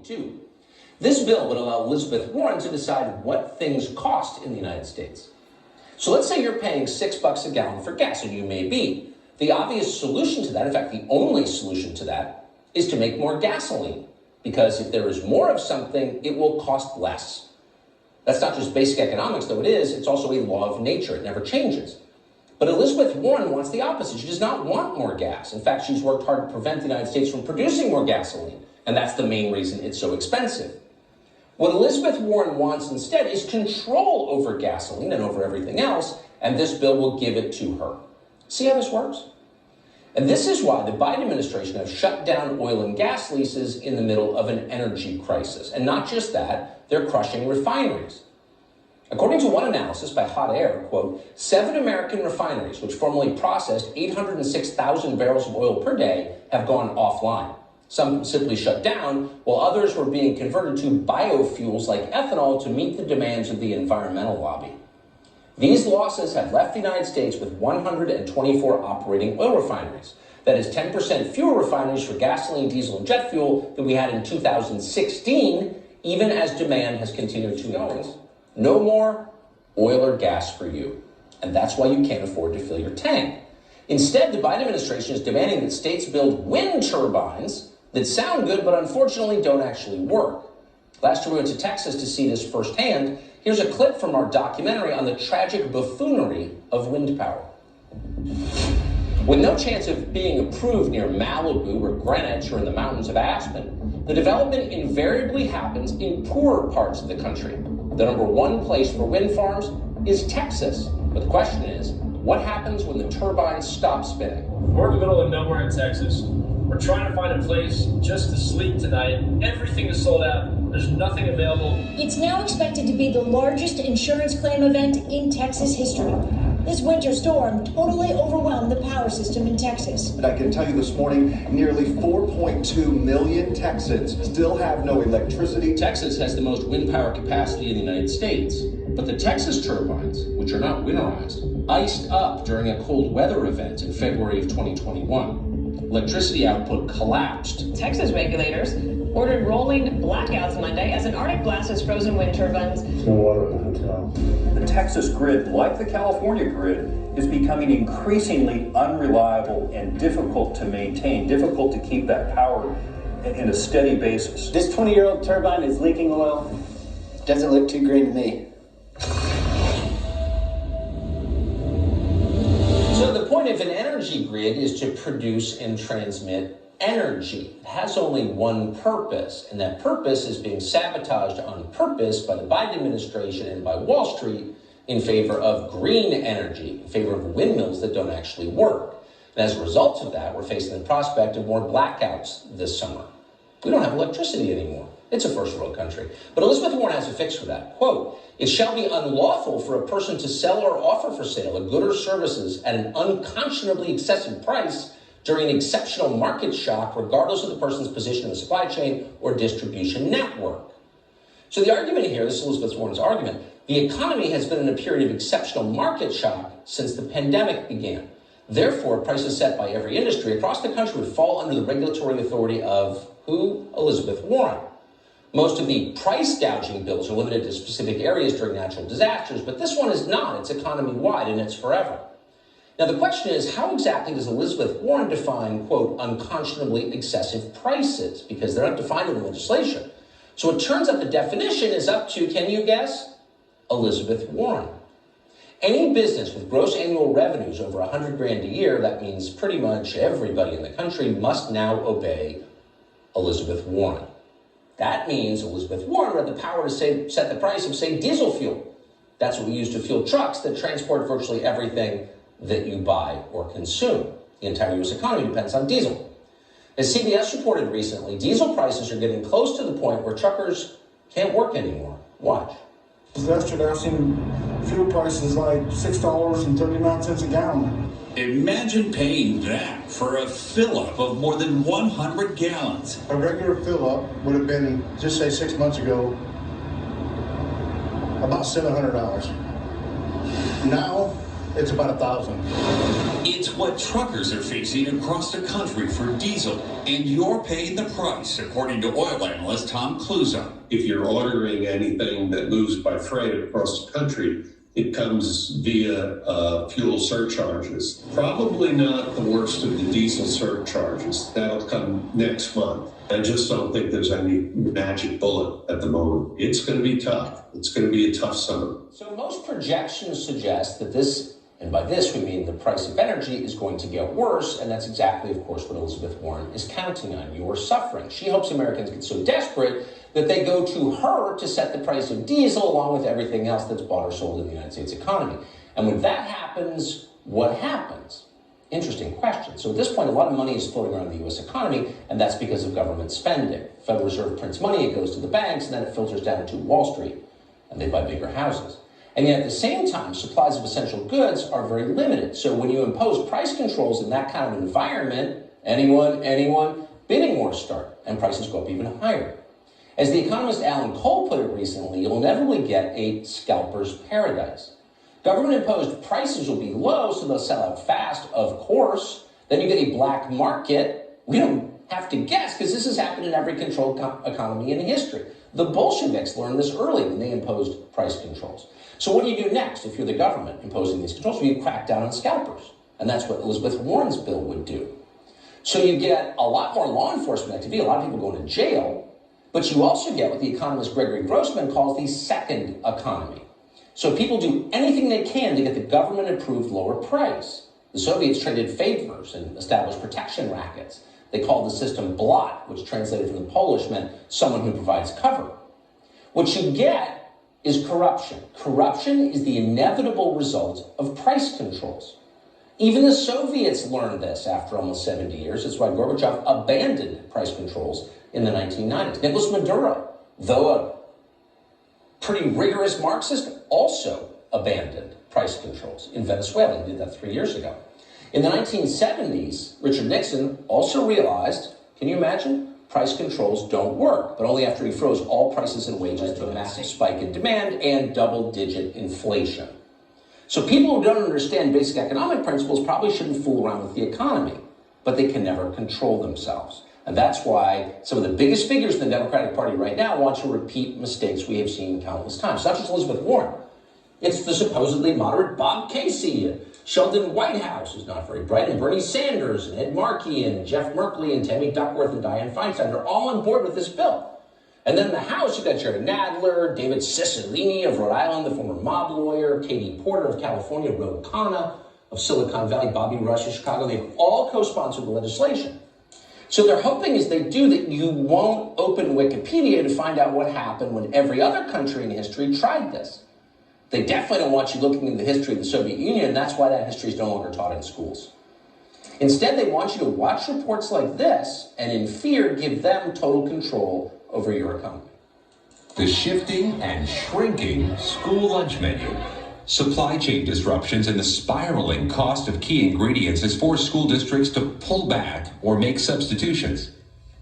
2022. This bill would allow Elizabeth Warren to decide what things cost in the United States. So let's say you're paying $6 a gallon for gas, and you may be. The obvious solution to that, in fact, the only solution to that, is to make more gasoline. Because if there is more of something, it will cost less. That's not just basic economics, though it is. It's also a law of nature. It never changes. But Elizabeth Warren wants the opposite. She does not want more gas. In fact, she's worked hard to prevent the United States from producing more gasoline. And that's the main reason it's so expensive. What Elizabeth Warren wants instead is control over gasoline and over everything else, and this bill will give it to her. See how this works? And this is why the Biden administration has shut down oil and gas leases in the middle of an energy crisis. And not just that, they're crushing refineries. According to one analysis by Hot Air, quote, 7 American refineries, which formerly processed 806,000 barrels of oil per day, have gone offline. Some simply shut down, while others were being converted to biofuels like ethanol to meet the demands of the environmental lobby. These losses have left the United States with 124 operating oil refineries. That is 10% fewer refineries for gasoline, diesel, and jet fuel than we had in 2016, even as demand has continued to increase. No more oil or gas for you. And that's why you can't afford to fill your tank. Instead, the Biden administration is demanding that states build wind turbines that sound good, but unfortunately don't actually work. Last year we went to Texas to see this firsthand. Here's a clip from our documentary on the tragic buffoonery of wind power. With no chance of being approved near Malibu or Greenwich or in the mountains of Aspen, the development invariably happens in poorer parts of the country. The number one place for wind farms is Texas. But the question is, what happens when the turbines stop spinning? We're in the middle of nowhere in Texas. We're trying to find a place just to sleep tonight. Everything is sold out. There's nothing available. It's now expected to be the largest insurance claim event in Texas history. This winter storm totally overwhelmed the power system in Texas. And I can tell you this morning, nearly 4.2 million Texans still have no electricity. Texas has the most wind power capacity in the United States. But the Texas turbines, which are not winterized, iced up during a cold weather event in February of 2021. Electricity output collapsed. Texas regulators ordered rolling blackouts Monday as an Arctic blast has frozen wind turbines. No water in the hotel. The Texas grid, like the California grid, is becoming increasingly unreliable and difficult to maintain, difficult to keep that power in a steady basis. This 20-year-old turbine is leaking oil. Doesn't look too green to me. So the point of an energy grid is to produce and transmit energy. It has only one purpose, and that purpose is being sabotaged on purpose by the Biden administration and by Wall Street in favor of green energy, in favor of windmills that don't actually work. And as a result of that, we're facing the prospect of more blackouts this summer. We don't have electricity anymore. It's a first world country. But Elizabeth Warren has a fix for that. Quote, it shall be unlawful for a person to sell or offer for sale a good or services at an unconscionably excessive price during an exceptional market shock, regardless of the person's position in the supply chain or distribution network. So the argument here, this is Elizabeth Warren's argument, the economy has been in a period of exceptional market shock since the pandemic began. Therefore, prices set by every industry across the country would fall under the regulatory authority of who? Elizabeth Warren. Most of the price gouging bills are limited to specific areas during natural disasters, but this one is not. It's economy-wide, and it's forever. Now, the question is, how exactly does Elizabeth Warren define, quote, unconscionably excessive prices? Because they're not defined in the legislation. So it turns out the definition is up to, can you guess? Elizabeth Warren. Any business with gross annual revenues over $100,000 a year, that means pretty much everybody in the country, must now obey Elizabeth Warren. That means Elizabeth Warren had the power to set the price of, say, diesel fuel. That's what we use to fuel trucks that transport virtually everything that you buy or consume. The entire U.S. economy depends on diesel. As CBS reported recently, diesel prices are getting close to the point where truckers can't work anymore. Watch. Yesterday, I've seen fuel prices like $6.39 a gallon. Imagine paying that for a fill-up of more than 100 gallons. A regular fill-up would have been, just say 6 months ago, about $700. Now, it's about 1,000. It's what truckers are facing across the country for diesel, and you're paying the price, according to oil analyst Tom Kluza. If you're ordering anything that moves by freight across the country, it comes via fuel surcharges. Probably not the worst of the diesel surcharges. That'll come next month. I just don't think there's any magic bullet at the moment. It's going to be tough. It's going to be a tough summer. So most projections suggest that this, and by this we mean the price of energy, is going to get worse, and that's exactly, of course, what Elizabeth Warren is counting on. You're suffering. She hopes Americans get so desperate that they go to her to set the price of diesel along with everything else that's bought or sold in the United States economy. And when that happens, what happens? Interesting question. So at this point, a lot of money is floating around the U.S. economy, and that's because of government spending. Federal Reserve prints money, it goes to the banks, and then it filters down to Wall Street, and they buy bigger houses. And yet at the same time, supplies of essential goods are very limited. So when you impose price controls in that kind of environment, anyone, bidding wars start, and prices go up even higher. As the economist Alan Cole put it recently, you'll inevitably get a scalper's paradise. Government-imposed prices will be low, so they'll sell out fast, of course. Then you get a black market. We don't have to guess, because this has happened in every controlled economy in history. The Bolsheviks learned this early when they imposed price controls. So what do you do next if you're the government imposing these controls? Well, you crack down on scalpers. And that's what Elizabeth Warren's bill would do. So you get a lot more law enforcement activity, a lot of people going to jail, but you also get what the economist Gregory Grossman calls the second economy. So people do anything they can to get the government-approved lower price. The Soviets traded favors and established protection rackets. They called the system blot, which translated from the Polish meant someone who provides cover. What you get is corruption. Corruption is the inevitable result of price controls. Even the Soviets learned this after almost 70 years. That's why Gorbachev abandoned price controls in the 1990s. Nicolas Maduro, though a pretty rigorous Marxist, also abandoned price controls in Venezuela. He did that 3 years ago. In the 1970s, Richard Nixon also realized, can you imagine? Price controls don't work, but only after he froze all prices and wages to a massive spike in demand and double-digit inflation. So people who don't understand basic economic principles probably shouldn't fool around with the economy, but they can never control themselves. And that's why some of the biggest figures in the Democratic Party right now want to repeat mistakes we have seen countless times. It's not just Elizabeth Warren. It's the supposedly moderate Bob Casey, Sheldon Whitehouse, who's not very bright, and Bernie Sanders, and Ed Markey, and Jeff Merkley, and Tammy Duckworth, and Dianne Feinstein. They're all on board with this bill. And then in the House, you've got Jerry Nadler, David Cicilline of Rhode Island, the former mob lawyer, Katie Porter of California, Ro Khanna of Silicon Valley, Bobby Rush of Chicago. They've all co-sponsored the legislation. So they're hoping as they do that you won't open Wikipedia to find out what happened when every other country in history tried this. They definitely don't want you looking into the history of the Soviet Union, and that's why that history is no longer taught in schools. Instead, they want you to watch reports like this and in fear give them total control over your economy. The shifting and shrinking school lunch menu. Supply chain disruptions and the spiraling cost of key ingredients has forced school districts to pull back or make substitutions.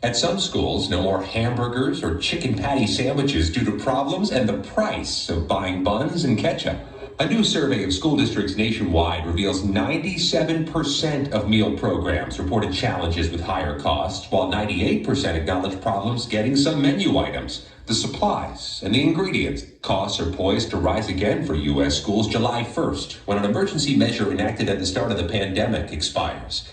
At some schools, no more hamburgers or chicken patty sandwiches due to problems and the price of buying buns and ketchup. A new survey of school districts nationwide reveals 97% of meal programs reported challenges with higher costs, while 98% acknowledged problems getting some menu items. The supplies and the ingredients. Costs are poised to rise again for U.S. schools July 1st, when an emergency measure enacted at the start of the pandemic expires.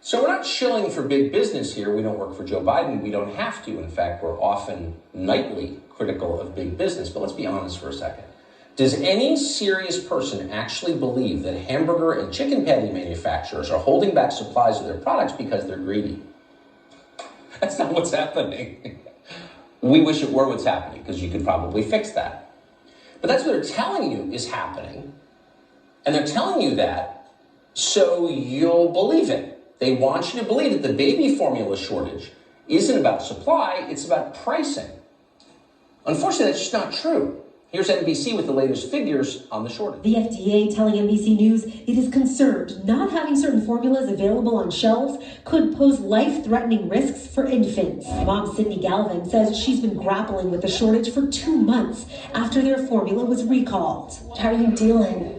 So we're not shilling for big business here. We don't work for Joe Biden. We don't have to. In fact, we're often nightly critical of big business. But let's be honest for a second. Does any serious person actually believe that hamburger and chicken patty manufacturers are holding back supplies of their products because they're greedy? That's not what's happening. We wish it were what's happening, because you could probably fix that. But that's what they're telling you is happening. And they're telling you that so you'll believe it. They want you to believe that the baby formula shortage isn't about supply, it's about pricing. Unfortunately, that's just not true. Here's NBC with the latest figures on the shortage. The FDA telling NBC News it is concerned not having certain formulas available on shelves could pose life-threatening risks for infants. Mom Sydney Galvin says she's been grappling with the shortage for 2 months after their formula was recalled. How are you dealing?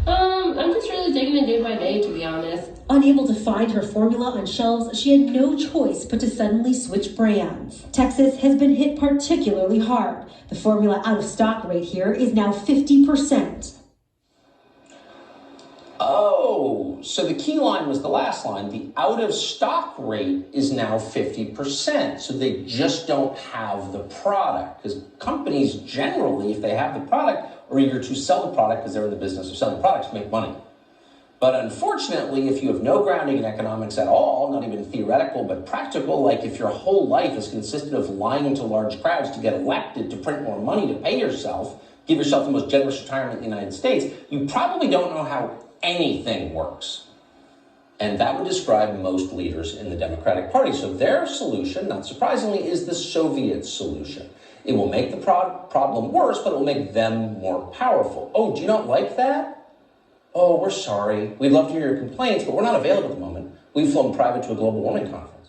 I'm just really taking it day by day, to be honest. Unable to find her formula on shelves, she had no choice but to suddenly switch brands. Texas has been hit particularly hard. The formula out of stock rate here is now 50%. Oh, so the key line was the last line. The out of stock rate is now 50%. So they just don't have the product. Because companies generally, if they have the product, are eager to sell the product because they're in the business of selling products to make money. But unfortunately, if you have no grounding in economics at all, not even theoretical, but practical, like if your whole life has consisted of lying to large crowds to get elected, to print more money, to pay yourself, give yourself the most generous retirement in the United States, you probably don't know how anything works. And that would describe most leaders in the Democratic Party. So their solution, not surprisingly, is the Soviet solution. It will make the problem worse, but it will make them more powerful. Oh, do you not like that? Oh, we're sorry. We'd love to hear your complaints, but we're not available at the moment. We've flown private to a global warming conference.